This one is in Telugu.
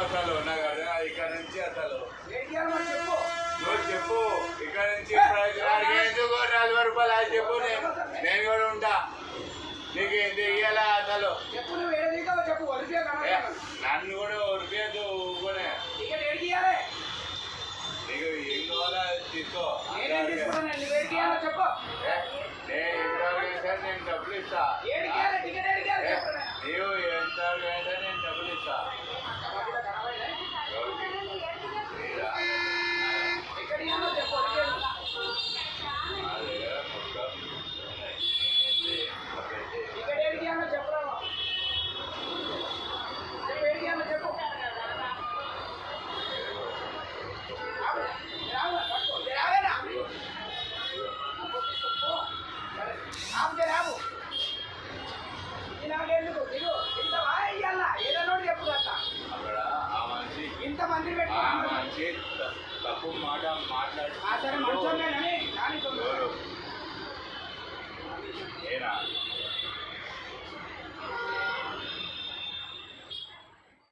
అసలు నాకు అర్థం ఇక్కడ నుంచి అసలు చెప్పు నువ్వు చెప్పు ఇక్కడ నుంచి ఎందుకు 40 రూపాయలు అది చెప్పు నేను కూడా ఉంటా నీకు ఇది ఇయ్యాలా అసలు చెప్పు నువ్వు ఏడు దిగావు చెప్పు నన్ను కూడా ఉరిపేదు ఊరుకునే నీకు ఏం కావాలా తీసుకో చెప్పు నేను డబ్బులు ఇస్తా నీవు ఎంత వేసా నేను డబ్బులు ఇస్తా ఇంత మంది పెట్టి తప్పు మాట మాట్లాడు